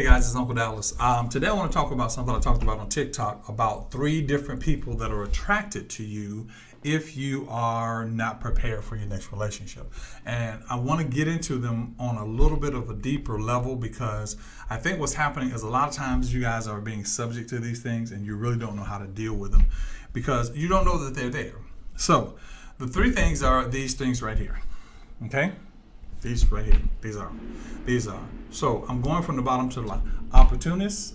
Hey guys, it's Uncle Dallas. Today I want to talk about something I talked about on TikTok about 3 different people that are attracted to you if you are not prepared for your next relationship. And I want to get into them on a little bit of a deeper level because I think what's happening is a lot of times you guys are being subject to these things and you really don't know how to deal with them because you don't know that they're there. So the 3 things are these things right here. Okay? These right here. These are. So I'm going from the bottom to the line. Opportunists,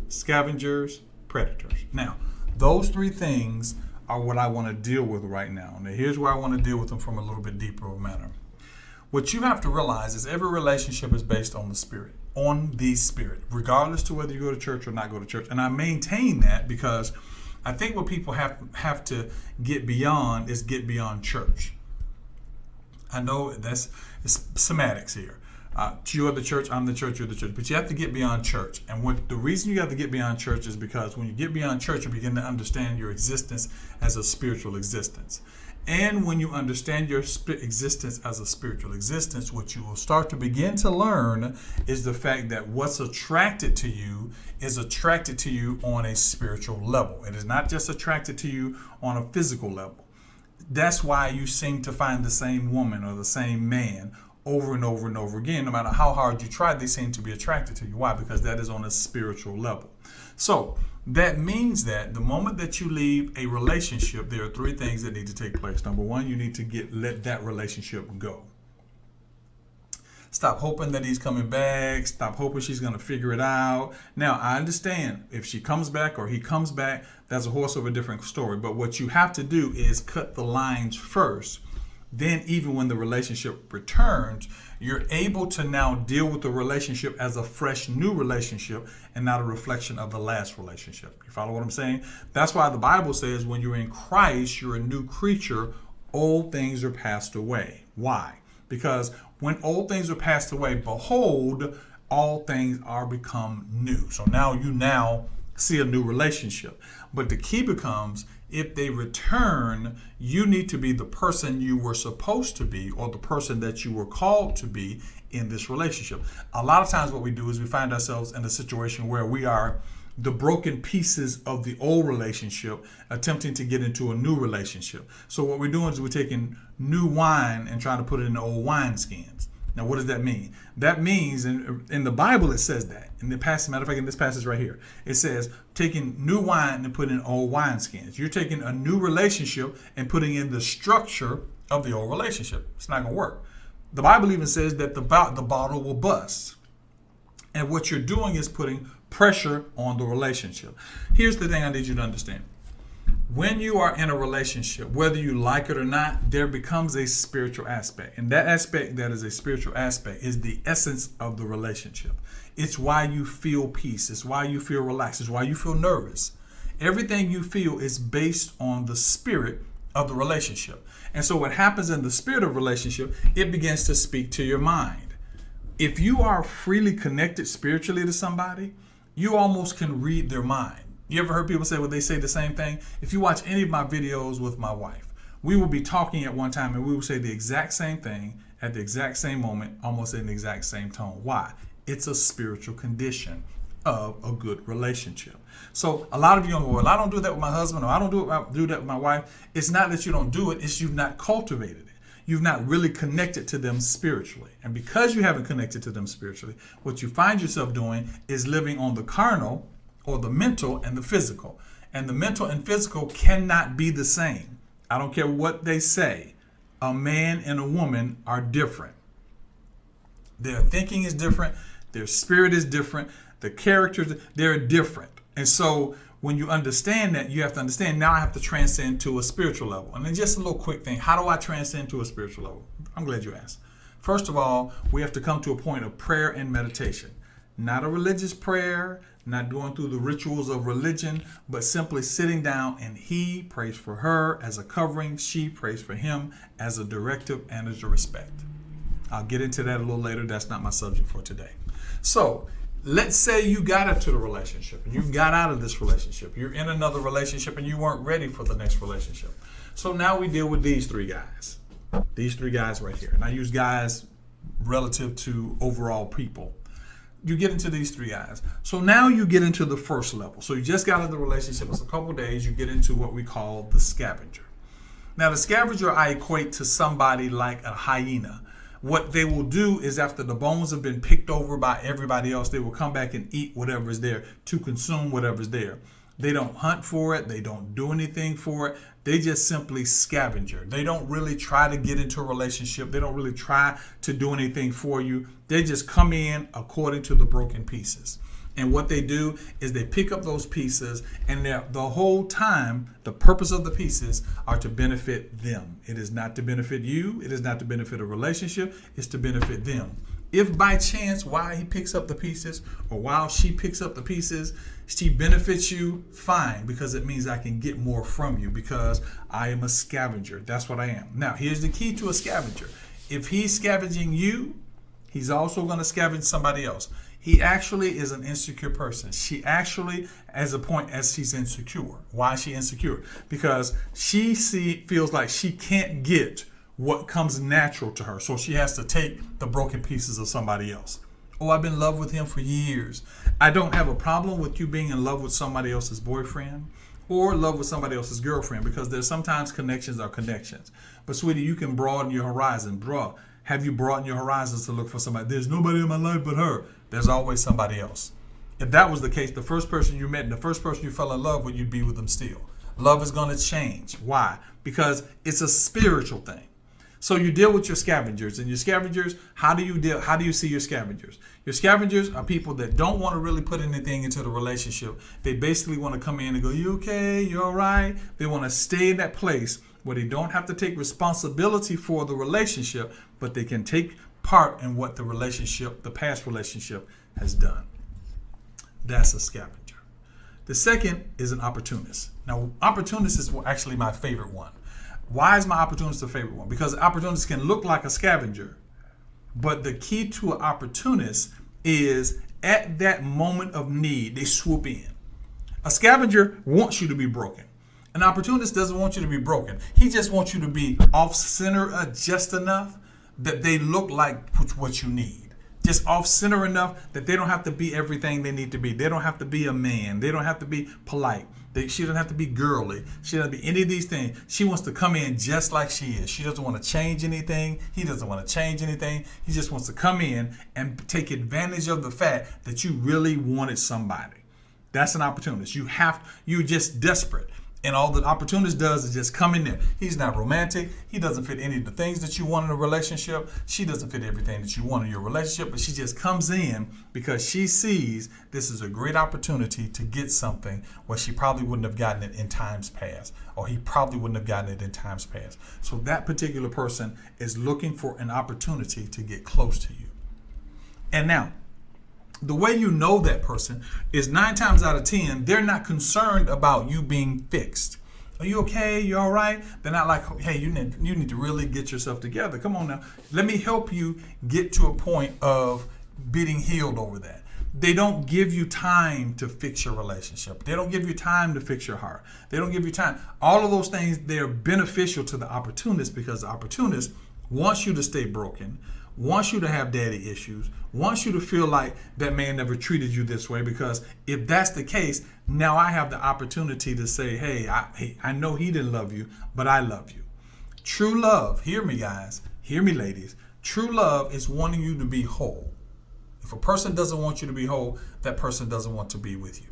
scavengers, predators. Now, those 3 things are what I want to deal with right now. Now, here's where I want to deal with them from a little bit deeper of a manner. What you have to realize is every relationship is based on the spirit, regardless to whether you go to church or not go to church. And I maintain that because I think what people have to get beyond is get beyond church. I know it's semantics here. You are the church, I'm the church, you're the church. But you have to get beyond church. And the reason you have to get beyond church is because when you get beyond church, you begin to understand your existence as a spiritual existence. And when you understand your existence as a spiritual existence, what you will start to begin to learn is the fact that what's attracted to you is attracted to you on a spiritual level. It is not just attracted to you on a physical level. That's why you seem to find the same woman or the same man over and over and over again. No matter how hard you try, they seem to be attracted to you. Why? Because that is on a spiritual level. So that means that the moment that you leave a relationship, there are 3 things that need to take place. Number 1, you need to let that relationship go. Stop hoping that he's coming back. Stop hoping she's going to figure it out. Now, I understand if she comes back or he comes back, that's a horse of a different story. But what you have to do is cut the lines first. Then even when the relationship returns, you're able to now deal with the relationship as a fresh new relationship and not a reflection of the last relationship. You follow what I'm saying? That's why the Bible says when you're in Christ, you're a new creature. Old things are passed away. Why? Because when old things are passed away, behold, all things are become new. So now you see a new relationship. But the key becomes, if they return, you need to be the person you were supposed to be or the person that you were called to be in this relationship. A lot of times what we do is we find ourselves in a situation where we are the broken pieces of the old relationship attempting to get into a new relationship. So what we're doing is we're taking new wine and trying to put it in the old wineskins. Now, what does that mean? That means in the Bible, it says that. In the passage, matter of fact, in this passage right here, it says taking new wine and putting in old wineskins. You're taking a new relationship and putting in the structure of the old relationship. It's not going to work. The Bible even says that the bottle will bust. And what you're doing is putting pressure on the relationship. Here's the thing I need you to understand. When you are in a relationship, whether you like it or not, there becomes a spiritual aspect. And that aspect that is a spiritual aspect is the essence of the relationship. It's why you feel peace. It's why you feel relaxed. It's why you feel nervous. Everything you feel is based on the spirit of the relationship. And so what happens in the spirit of relationship, it begins to speak to your mind. If you are freely connected spiritually to somebody, you almost can read their mind. You ever heard people say, well, they say the same thing? If you watch any of my videos with my wife, we will be talking at one time and we will say the exact same thing at the exact same moment, almost in the exact same tone. Why? It's a spiritual condition of a good relationship. So a lot of you go, well, I don't do that with my husband, or I don't do that with my wife. It's not that you don't do it, it's you've not cultivated it. You've not really connected to them spiritually. And because you haven't connected to them spiritually, what you find yourself doing is living on the carnal, or the mental and the physical. And the mental and physical cannot be the same. I don't care what they say. A man and a woman are different. Their thinking is different. Their spirit is different. The characters, they're different. And so when you understand that, you have to understand, now I have to transcend to a spiritual level. And then just a little quick thing. How do I transcend to a spiritual level? I'm glad you asked. First of all, we have to come to a point of prayer and meditation. Not a religious prayer, not going through the rituals of religion, but simply sitting down and he prays for her as a covering, she prays for him as a directive and as a respect. I'll get into that a little later. That's not my subject for today. So let's say you got into the relationship and you got out of this relationship. You're in another relationship and you weren't ready for the next relationship. So now we deal with these 3 guys. These 3 guys right here. And I use guys relative to overall people. you get into these three eyes. So now you get into the first level. So you just got into the relationship. It's a couple days. You get into what we call the scavenger. Now, the scavenger I equate to somebody like a hyena. What they will do is after the bones have been picked over by everybody else, they will come back and eat whatever is there to consume whatever is there. They don't hunt for it. They don't do anything for it. They just simply scavenger. They don't really try to get into a relationship. They don't really try to do anything for you. They just come in according to the broken pieces. And what they do is they pick up those pieces, and the whole time, the purpose of the pieces are to benefit them. It is not to benefit you. It is not to benefit a relationship. It's to benefit them. If by chance, while he picks up the pieces or while she picks up the pieces, she benefits you, fine, because it means I can get more from you because I am a scavenger. That's what I am. Now, here's the key to a scavenger. If he's scavenging you, he's also going to scavenge somebody else. He actually is an insecure person. She actually, as a point, as she's insecure. Why is she insecure? Because she feels like she can't get what comes natural to her. So she has to take the broken pieces of somebody else. Oh, I've been in love with him for years. I don't have a problem with you being in love with somebody else's boyfriend or love with somebody else's girlfriend, because there's sometimes connections are connections. But sweetie, you can broaden your horizon. Bruh, have you broadened your horizons to look for somebody? There's nobody in my life but her. There's always somebody else. If that was the case, the first person you met and the first person you fell in love with, you'd be with them still. Love is going to change. Why? Because it's a spiritual thing. So you deal with your scavengers, and your scavengers, how do you see your scavengers? Your scavengers are people that don't want to really put anything into the relationship. They basically want to come in and go, you okay? You all right? They want to stay in that place where they don't have to take responsibility for the relationship, but they can take part in what the past relationship has done. That's a scavenger. The second is an opportunist. Now, opportunist is actually my favorite one. Why is my opportunist the favorite one? Because opportunists can look like a scavenger, but the key to an opportunist is at that moment of need, they swoop in. A scavenger wants you to be broken. An opportunist doesn't want you to be broken. He just wants you to be off center just enough that they look like what you need. Just off center enough that they don't have to be everything they need to be. They don't have to be a man. They don't have to be polite. She doesn't have to be girly. She doesn't have to be any of these things. She wants to come in just like she is. She doesn't want to change anything. He doesn't want to change anything. He just wants to come in and take advantage of the fact that you really wanted somebody. That's an opportunist. You're just desperate. And all the opportunist does is just come in there. He's not romantic. He doesn't fit any of the things that you want in a relationship. She doesn't fit everything that you want in your relationship, but she just comes in because she sees this is a great opportunity to get something where she probably wouldn't have gotten it in times past, or he probably wouldn't have gotten it in times past. So that particular person is looking for an opportunity to get close to you. And now, the way you know that person is 9 times out of 10, they're not concerned about you being fixed. Are you okay? You all right? They're not like, hey, you need to really get yourself together. Come on now. Let me help you get to a point of being healed over that. They don't give you time to fix your relationship. They don't give you time to fix your heart. They don't give you time. All of those things, they're beneficial to the opportunist because the opportunist wants you to stay broken, wants you to have daddy issues, wants you to feel like that man never treated you this way, because if that's the case, now I have the opportunity to say, hey, I know he didn't love you, but I love you. True love, hear me guys, hear me ladies, true love is wanting you to be whole. If a person doesn't want you to be whole, that person doesn't want to be with you.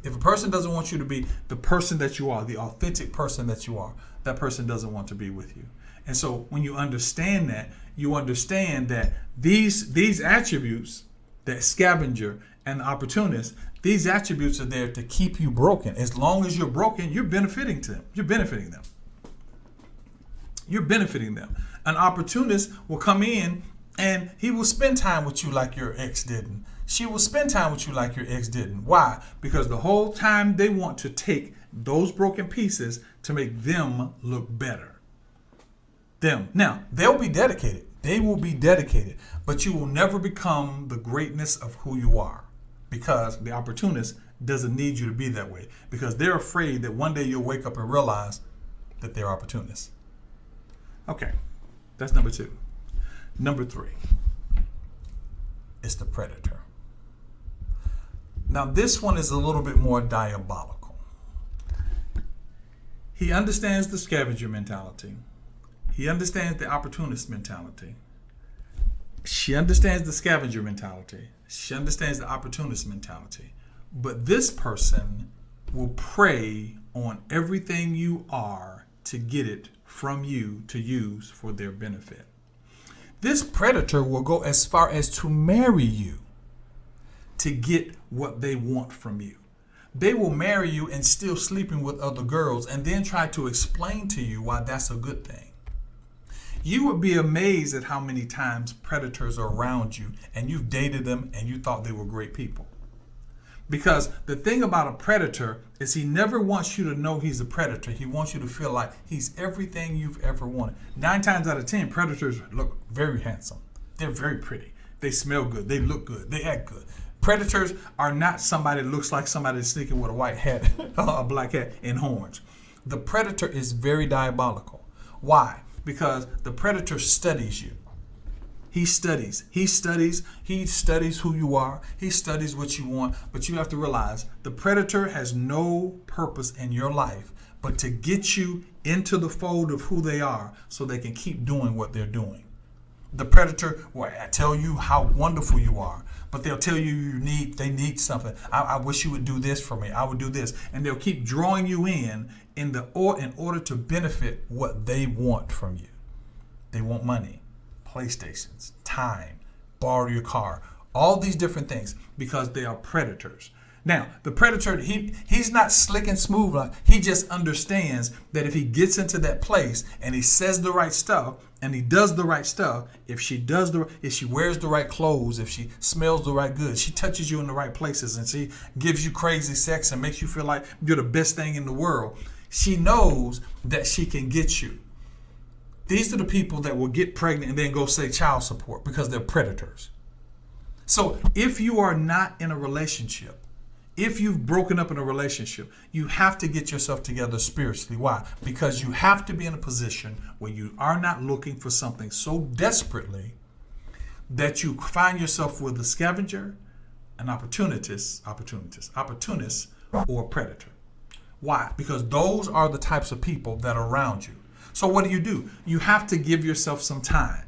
If a person doesn't want you to be the person that you are, the authentic person that you are, that person doesn't want to be with you. And so when you understand that, you understand that these attributes, that scavenger and the opportunist, these attributes are there to keep you broken. As long as you're broken, you're benefiting them. You're benefiting them. You're benefiting them. An opportunist will come in and he will spend time with you like your ex didn't. She will spend time with you like your ex didn't. Why? Because the whole time they want to take those broken pieces to make them look better. Now, they'll be dedicated. They will be dedicated, but you will never become the greatness of who you are, because the opportunist doesn't need you to be that way, because they're afraid that one day you'll wake up and realize that they're opportunists. Okay, that's number 2. Number 3 is the predator. Now, this one is a little bit more diabolical. He understands the scavenger mentality. He understands the opportunist mentality. She understands the scavenger mentality. She understands the opportunist mentality. But this person will prey on everything you are to get it from you to use for their benefit. This predator will go as far as to marry you to get what they want from you. They will marry you and still sleeping with other girls and then try to explain to you why that's a good thing. You would be amazed at how many times predators are around you and you've dated them and you thought they were great people. Because the thing about a predator is he never wants you to know he's a predator. He wants you to feel like he's everything you've ever wanted. 9 times out of 10, predators look very handsome. They're very pretty. They smell good. They look good. They act good. Predators are not somebody that looks like somebody sneaking with a white hat, a black hat, and horns. The predator is very diabolical. Why? Because the predator studies you. He studies who you are. He studies what you want. But you have to realize the predator has no purpose in your life but to get you into the fold of who they are so they can keep doing what they're doing. The predator will tell you how wonderful you are, but they'll tell you they need something. I wish you would do this for me. I would do this. And they'll keep drawing you in order to benefit what they want from you. They want money, PlayStations, time, borrow your car, all these different things because they are predators. Now, the predator, he's not slick and smooth. He just understands that if he gets into that place and he says the right stuff and he does the right stuff, if she wears the right clothes, if she smells the right goods, she touches you in the right places and she gives you crazy sex and makes you feel like you're the best thing in the world, she knows that she can get you. These are the people that will get pregnant and then go say child support because they're predators. So if you are not in a relationship, if you've broken up in a relationship, you have to get yourself together spiritually. Why? Because you have to be in a position where you are not looking for something so desperately that you find yourself with a scavenger, an opportunist, or a predator. Why? Because those are the types of people that are around you. So what do? You have to give yourself some time.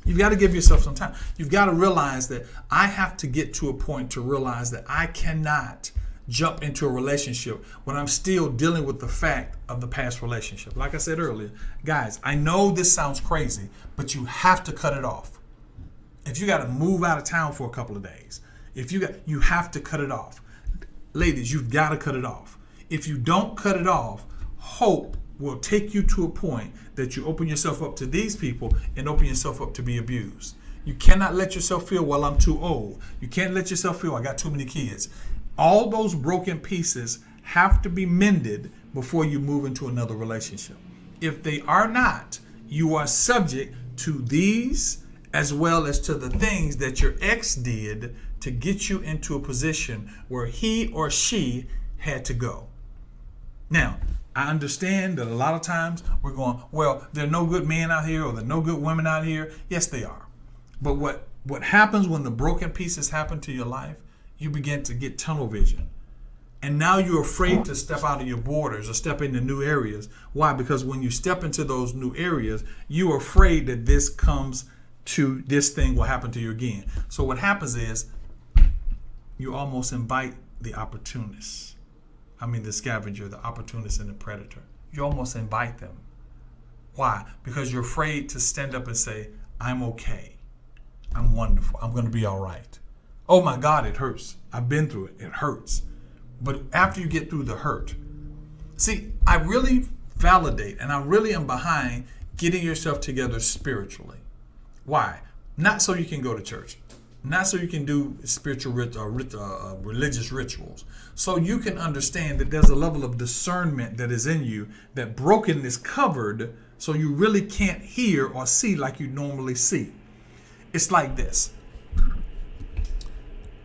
You've got to give yourself some time. You've got to realize that I have to get to a point to realize that I cannot jump into a relationship when I'm still dealing with the fact of the past relationship. Like I said earlier, guys, I know this sounds crazy, but you have to cut it off. If you got to move out of town for a couple of days, you have to cut it off. Ladies, you've got to cut it off. If you don't cut it off, hope will take you to a point that you open yourself up to these people and open yourself up to be abused. You cannot let yourself feel, well, I'm too old. You can't let yourself feel, I got too many kids. All those broken pieces have to be mended before you move into another relationship. If they are not, you are subject to these as well as to the things that your ex did to get you into a position where he or she had to go. Now, I understand that a lot of times we're going, well, there are no good men out here or there are no good women out here. Yes, they are. But what happens when the broken pieces happen to your life, you begin to get tunnel vision. And now you're afraid to step out of your borders or step into new areas. Why? Because when you step into those new areas, you're afraid that this thing will happen to you again. So what happens is you almost invite the opportunists. The scavenger, the opportunist, and the predator. You almost invite them. Why? Because you're afraid to stand up and say, I'm okay. I'm wonderful. I'm going to be all right. Oh my God, it hurts. I've been through it. It hurts. But after you get through the hurt, see, I really validate and I really am behind getting yourself together spiritually. Why? Not so you can go to church. Not so you can do spiritual religious rituals. So you can understand that there's a level of discernment that is in you, that broken is covered so you really can't hear or see like you normally see. It's like this.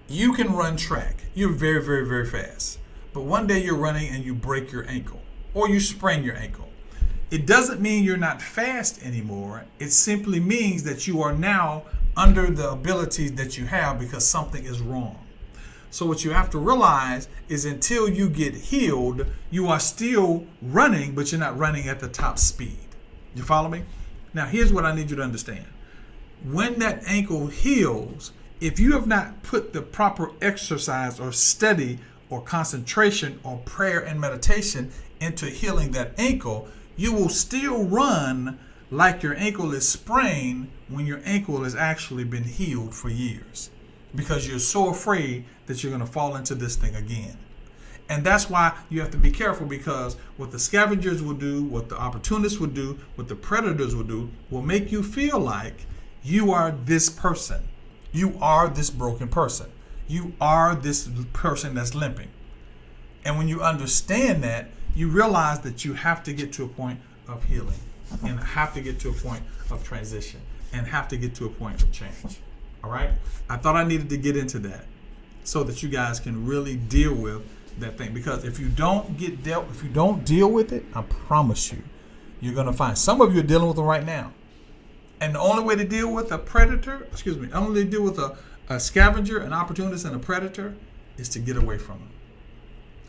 You can run track. You're very, very, very fast. But one day you're running and you break your ankle or you sprain your ankle. It doesn't mean you're not fast anymore. It simply means that you are now under the abilities that you have because something is wrong. So what you have to realize is until you get healed, you are still running, but you're not running at the top speed. You follow me? Now, here's what I need you to understand. When that ankle heals, if you have not put the proper exercise or study or concentration or prayer and meditation into healing that ankle, you will still run like your ankle is sprained when your ankle has actually been healed for years, because you're so afraid that you're going to fall into this thing again. And that's why you have to be careful, because what the scavengers will do, what the opportunists will do, what the predators will do, will make you feel like you are this person. You are this broken person. You are this person that's limping. And when you understand that, you realize that you have to get to a point of healing, and have to get to a point of transition, and have to get to a point of change. All right? I thought I needed to get into that so that you guys can really deal with that thing. Because if you don't deal with it, I promise you, you're going to find some of you are dealing with them right now. And the only way to deal with a predator, only to deal with a scavenger, an opportunist, and a predator is to get away from them.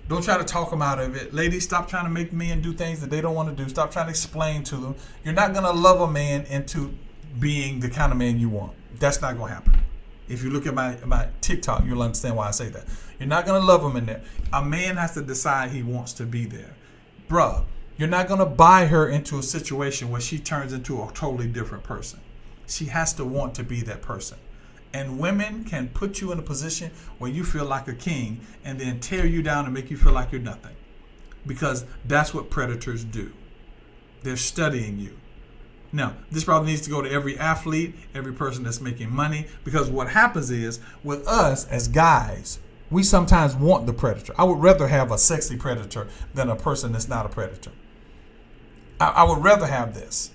Don't try to talk them out of it. Ladies, stop trying to make men do things that they don't want to do. Stop trying to explain to them. You're not going to love a man into being the kind of man you want. That's not going to happen. If you look at my TikTok, you'll understand why I say that. You're not going to love him in there. A man has to decide he wants to be there. Bruh, you're not going to buy her into a situation where she turns into a totally different person. She has to want to be that person. And women can put you in a position where you feel like a king and then tear you down and make you feel like you're nothing. Because that's what predators do. They're studying you. Now, this probably needs to go to every athlete, every person that's making money, because what happens is, with us as guys, we sometimes want the predator. I would rather have a sexy predator than a person that's not a predator. I would rather have this.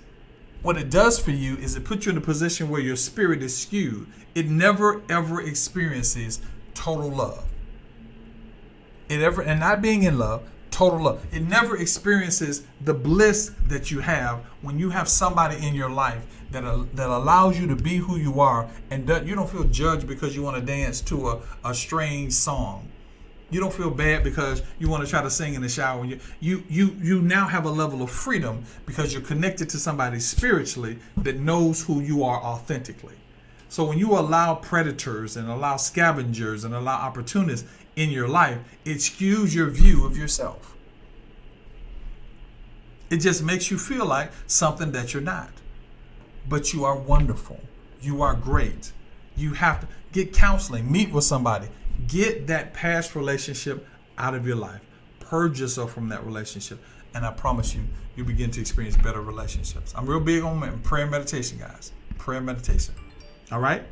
What it does for you is it puts you in a position where your spirit is skewed. It never, ever experiences total love. And not being in love, total love. It never experiences the bliss that you have when you have somebody in your life that allows you to be who you are, and you don't feel judged because you want to dance to a strange song. You don't feel bad because you want to try to sing in the shower. You now have a level of freedom because you're connected to somebody spiritually that knows who you are authentically. So when you allow predators and allow scavengers and allow opportunists in your life, it skews your view of yourself. It just makes you feel like something that you're not. But you are wonderful. You are great. You have to get counseling, meet with somebody. Get that past relationship out of your life. Purge yourself from that relationship. And I promise you, you'll begin to experience better relationships. I'm real big on prayer and meditation, guys. Prayer and meditation. All right?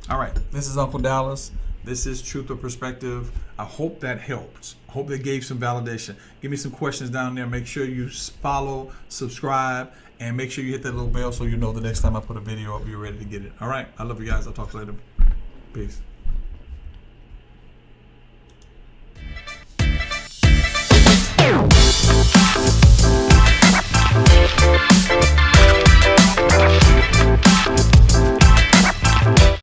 All right. This is Uncle Dallas. This is Truth or Perspective. I hope that helped. I hope that gave some validation. Give me some questions down there. Make sure you follow, subscribe, and make sure you hit that little bell so you know the next time I put a video up, you're ready to get it. All right? I love you guys. I'll talk to you later. Peace.